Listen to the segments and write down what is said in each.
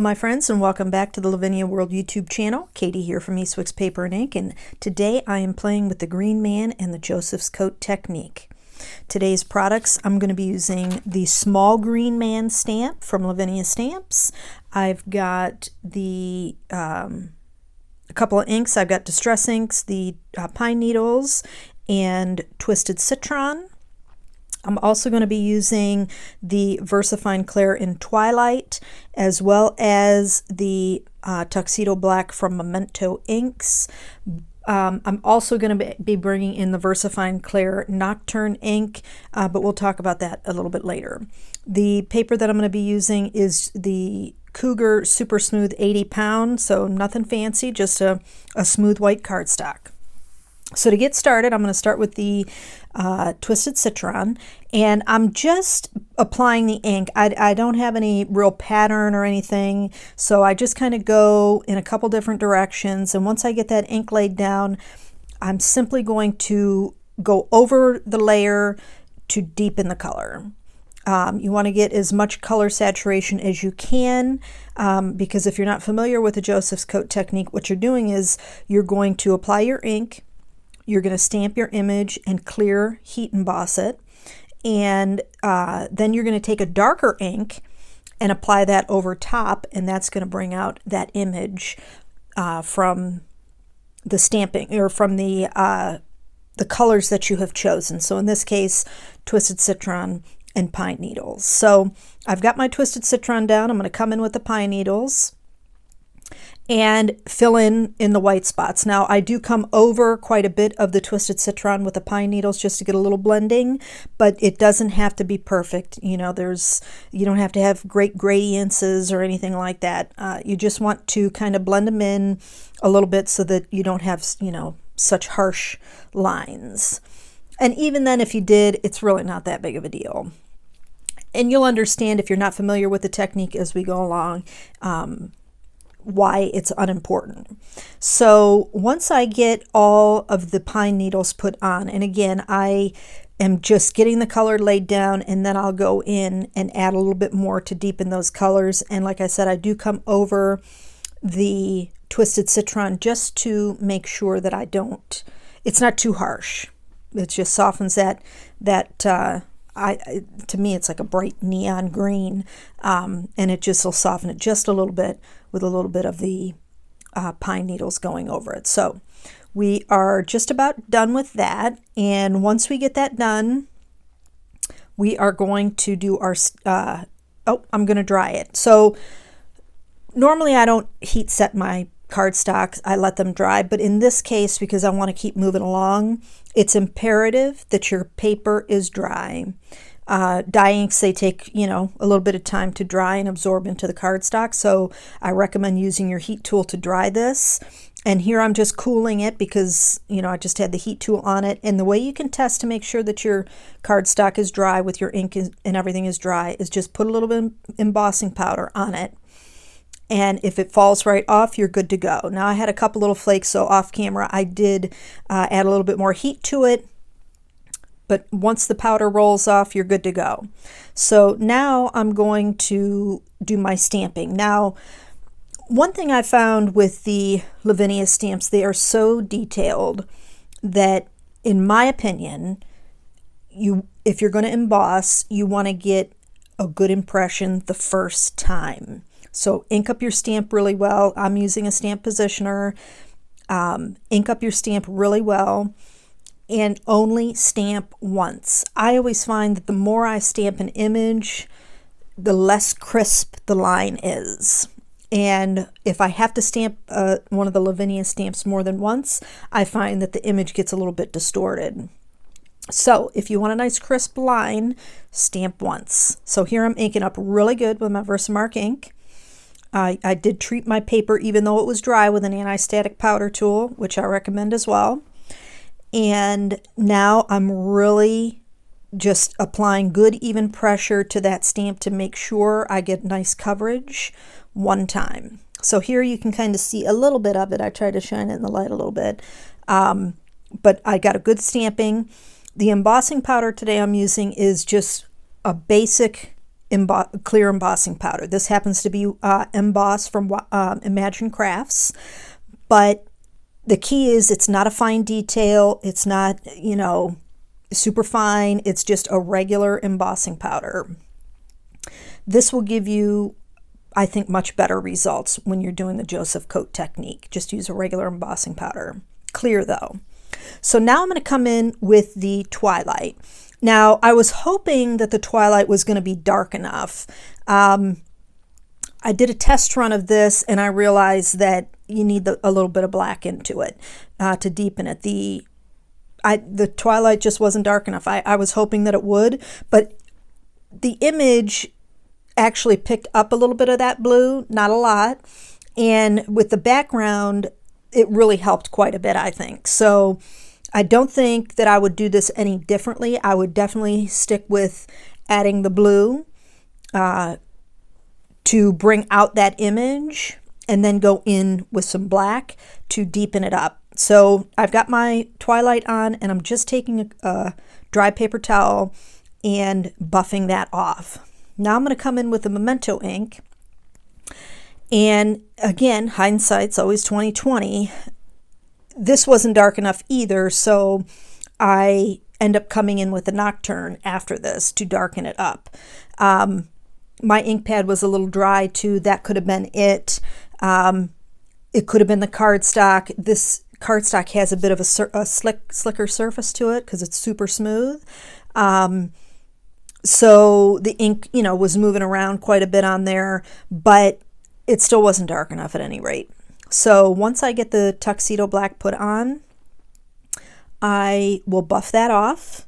My friends, and welcome back to the Lavinia World YouTube channel. Katie here from Eastwick's Paper and Ink, and today I am playing with the Green Man and the Joseph's Coat technique. Today's products, I'm going to be using the small Green Man stamp from Lavinia Stamps. I've got a couple of inks. I've got Distress Inks, the Pine Needles, and Twisted Citron. I'm also going to be using the VersaFine Clair in Twilight, as well as the Tuxedo Black from Memento Inks. I'm also going to be bringing in the VersaFine Clair Nocturne ink, but we'll talk about that a little bit later. The paper that I'm going to be using is the Cougar Super Smooth 80 pound, so nothing fancy, just a smooth white cardstock. So to get started, I'm going to start with the Twisted Citron, and I'm just applying the ink. I don't have any real pattern or anything, so I just kind of go in a couple different directions, and once I get that ink laid down, I'm simply going to go over the layer to deepen the color. You want to get as much color saturation as you can, because if you're not familiar with the Joseph's Coat technique, what you're doing is you're going to apply your ink, you're going to stamp your image and clear heat emboss it, and then you're going to take a darker ink and apply that over top, and that's going to bring out that image from the stamping, or from the colors that you have chosen. So in this case, Twisted Citron and Pine Needles. So I've got my Twisted Citron down. I'm going to come in with the Pine Needles and fill in the white spots. Now I do come over quite a bit of the Twisted Citron with the Pine Needles just to get a little blending, but it doesn't have to be perfect. You know, you don't have to have great gradients or anything like that. You just want to kind of blend them in a little bit so that you don't have, you know, such harsh lines. And even then, if you did, it's really not that big of a deal. And you'll understand, if you're not familiar with the technique as we go along, why it's unimportant. So once I get all of the Pine Needles put on, and again, I am just getting the color laid down, and then I'll go in and add a little bit more to deepen those colors. And like I said, I do come over the Twisted Citron just to make sure that it's not too harsh. It just softens that to me, it's like a bright neon green, and it just will soften it just a little bit with a little bit of the Pine Needles going over it. So we are just about done with that, and once we get that done, we are going to do our I'm going to dry it. So normally I don't heat set my cardstocks, I let them dry, but in this case, because I want to keep moving along, it's imperative that your paper is dry. Dye inks, they take, you know, a little bit of time to dry and absorb into the cardstock, so I recommend using your heat tool to dry this. And here I'm just cooling it because, you know, I just had the heat tool on it. And the way you can test to make sure that your cardstock is dry with your ink and everything is dry is just put a little bit of embossing powder on it. And if it falls right off, you're good to go. Now I had a couple little flakes, so off camera I did add a little bit more heat to it. But once the powder rolls off, you're good to go. So now I'm going to do my stamping. Now, one thing I found with the Lavinia stamps, they are so detailed that, in my opinion, if you're going to emboss, you want to get a good impression the first time. So ink up your stamp really well. I'm using a stamp positioner. Ink up your stamp really well, and only stamp once. I always find that the more I stamp an image, the less crisp the line is. And if I have to stamp one of the Lavinia stamps more than once, I find that the image gets a little bit distorted. So if you want a nice crisp line, stamp once. So here I'm inking up really good with my Versamark ink. I did treat my paper, even though it was dry, with an anti-static powder tool, which I recommend as well. And now I'm really just applying good even pressure to that stamp to make sure I get nice coverage one time. So here you can kind of see a little bit of it. I tried to shine it in the light a little bit. But I got a good stamping. The embossing powder today I'm using is just a basic clear embossing powder. This happens to be Emboss from Imagine Crafts, but the key is it's not a fine detail. It's not, you know, super fine. It's just a regular embossing powder. This will give you, I think, much better results when you're doing the Joseph coat technique. Just use a regular embossing powder. Clear though. So now I'm going to come in with the Twilight. Now I was hoping that the Twilight was going to be dark enough. I did a test run of this and I realized that you need a little bit of black into it to deepen it. The Twilight just wasn't dark enough. I was hoping that it would, but the image actually picked up a little bit of that blue, not a lot. And with the background, it really helped quite a bit, I think. So I don't think that I would do this any differently. I would definitely stick with adding the blue to bring out that image, and then go in with some black to deepen it up. So I've got my Twilight on, and I'm just taking a dry paper towel and buffing that off. Now I'm going to come in with the Memento ink. And again, hindsight's always 20/20. This wasn't dark enough either, so I end up coming in with the Nocturne after this to darken it up. My ink pad was a little dry too. That could have been it. It could have been the cardstock. This cardstock has a bit of a slicker surface to it because it's super smooth. So the ink, you know, was moving around quite a bit on there, but it still wasn't dark enough at any rate. So once I get the Tuxedo Black put on, I will buff that off,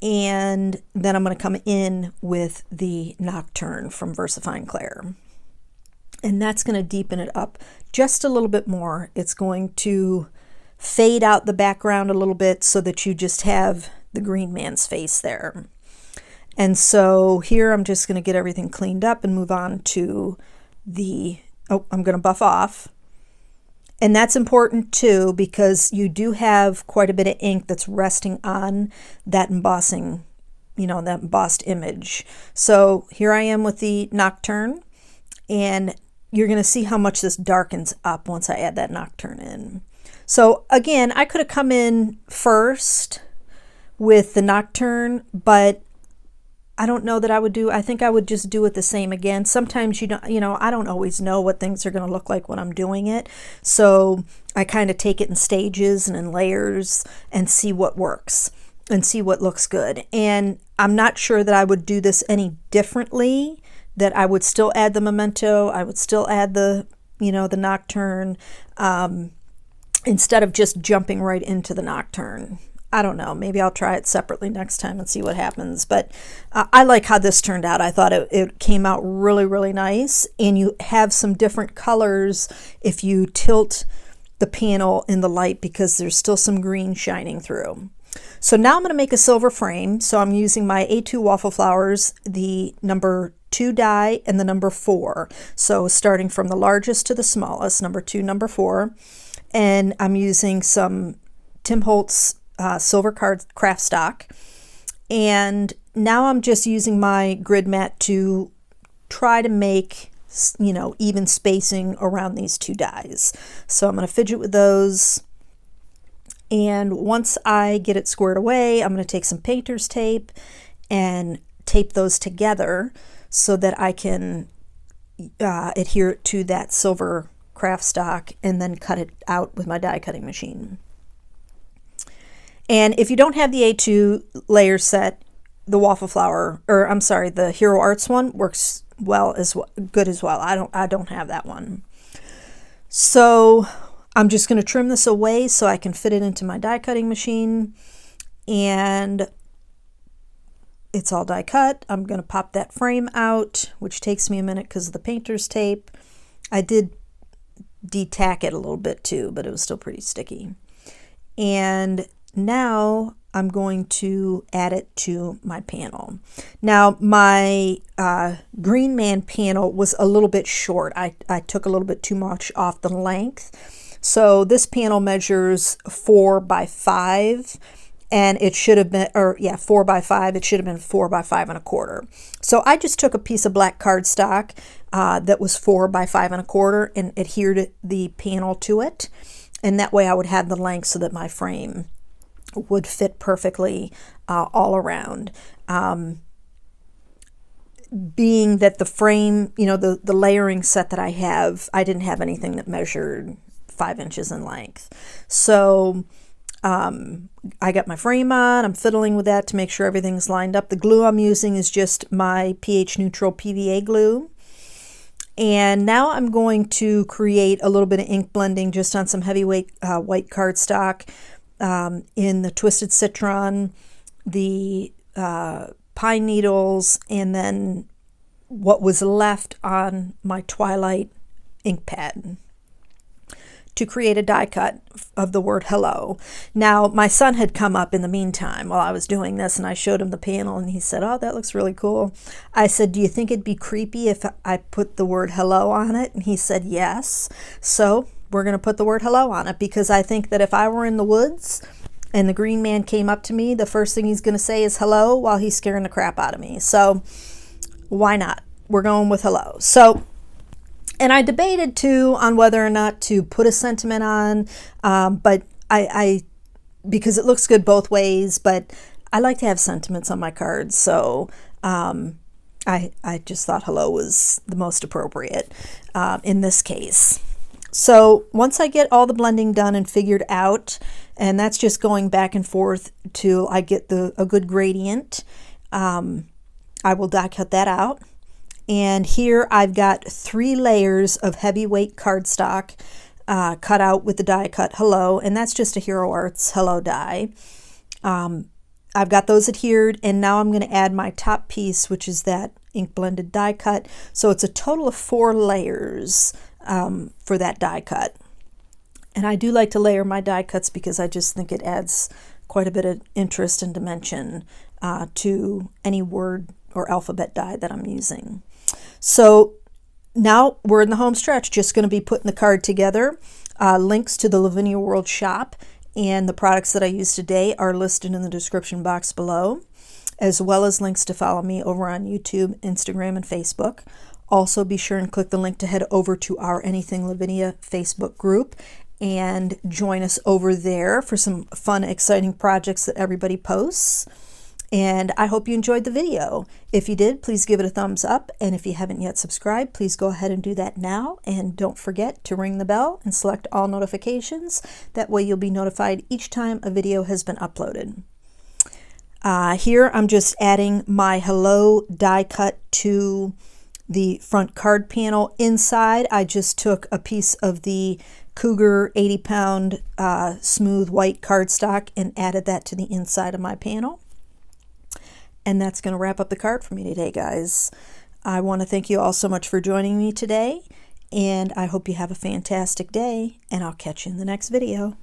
and then I'm going to come in with the Nocturne from VersaFine Clair. And that's going to deepen it up just a little bit more. It's going to fade out the background a little bit so that you just have the Green Man's face there. And so here I'm just going to get everything cleaned up and move on to the, I'm going to buff off. And that's important too, because you do have quite a bit of ink that's resting on that embossing, you know, that embossed image. So here I am with the Nocturne, and you're going to see how much this darkens up once I add that Nocturne in. So again, I could have come in first with the Nocturne, but I don't know that I would do, I think I would just do it the same again. Sometimes you don't, you know, I don't always know what things are going to look like when I'm doing it. So I kind of take it in stages and in layers and see what works and see what looks good. And I'm not sure that I would do this any differently, that I would still add the Memento. I would still add the, you know, the Nocturne, instead of just jumping right into the Nocturne. I don't know. Maybe I'll try it separately next time and see what happens. But I like how this turned out. I thought it came out really, really nice. And you have some different colors if you tilt the panel in the light, because there's still some green shining through. So now I'm going to make a silver frame. So I'm using my A2 waffle flowers, the number 2 die and the number 4. So starting from the largest to the smallest, number 2, number 4. And I'm using some Tim Holtz silver craft stock, and now I'm just using my grid mat to try to make, you know, even spacing around these 2 dies. So I'm going to fidget with those, and once I get it squared away, I'm going to take some painter's tape and tape those together so that I can adhere it to that silver craft stock and then cut it out with my die cutting machine. And if you don't have the A2 layer set, the waffle flower, or I'm sorry, the Hero Arts one works good as well. I don't have that one. So I'm just going to trim this away so I can fit it into my die cutting machine, and it's all die cut. I'm going to pop that frame out, which takes me a minute because of the painter's tape. I did de-tack it a little bit too, but it was still pretty sticky. And now I'm going to add it to my panel. Now my Green Man panel was a little bit short. I took a little bit too much off the length. So this panel measures 4 by 5, and it should have been, or yeah, 4 by 5. It should have been 4 by 5 1/4. So I just took a piece of black cardstock that was 4 by 5 1/4 and adhered the panel to it. And that way I would have the length so that my frame would fit perfectly all around. Being that the frame, you know, the layering set that I have, I didn't have anything that measured 5 inches in length. So I got my frame on, I'm fiddling with that to make sure everything's lined up. The glue I'm using is just my pH neutral PVA glue. And now I'm going to create a little bit of ink blending just on some heavyweight white cardstock in the Twisted Citron, the pine needles, and then what was left on my Twilight ink pad to create a die cut of the word hello. Now, my son had come up in the meantime while I was doing this, and I showed him the panel, and he said, oh, that looks really cool. I said, do you think it'd be creepy if I put the word hello on it? And he said, yes. So we're going to put the word hello on it, because I think that if I were in the woods and the green man came up to me, the first thing he's going to say is hello while he's scaring the crap out of me. So why not? We're going with hello. So, and I debated too on whether or not to put a sentiment on, but I because it looks good both ways, but I like to have sentiments on my cards. So I just thought hello was the most appropriate in this case. So once I get all the blending done and figured out, and that's just going back and forth till I get a good gradient, I will die cut that out. And here I've got 3 layers of heavyweight cardstock cut out with the die cut hello, and that's just a Hero Arts hello die. I've got those adhered, and now I'm going to add my top piece, which is that ink blended die cut. So it's a total of 4 layers for that die cut. And I do like to layer my die cuts because I just think it adds quite a bit of interest and dimension to any word or alphabet die that I'm using. So now we're in the home stretch, just going to be putting the card together. Links to the Lavinia World shop and the products that I use today are listed in the description box below, as well as links to follow me over on YouTube, Instagram, and Facebook. Also, be sure and click the link to head over to our Anything Lavinia Facebook group and join us over there for some fun, exciting projects that everybody posts. And I hope you enjoyed the video. If you did, please give it a thumbs up. And if you haven't yet subscribed, please go ahead and do that now. And don't forget to ring the bell and select all notifications. That way you'll be notified each time a video has been uploaded. Here I'm just adding my hello die cut to the front card panel. Inside, I just took a piece of the Cougar 80-pound smooth white cardstock and added that to the inside of my panel. And that's going to wrap up the card for me today, guys. I want to thank you all so much for joining me today, and I hope you have a fantastic day, and I'll catch you in the next video.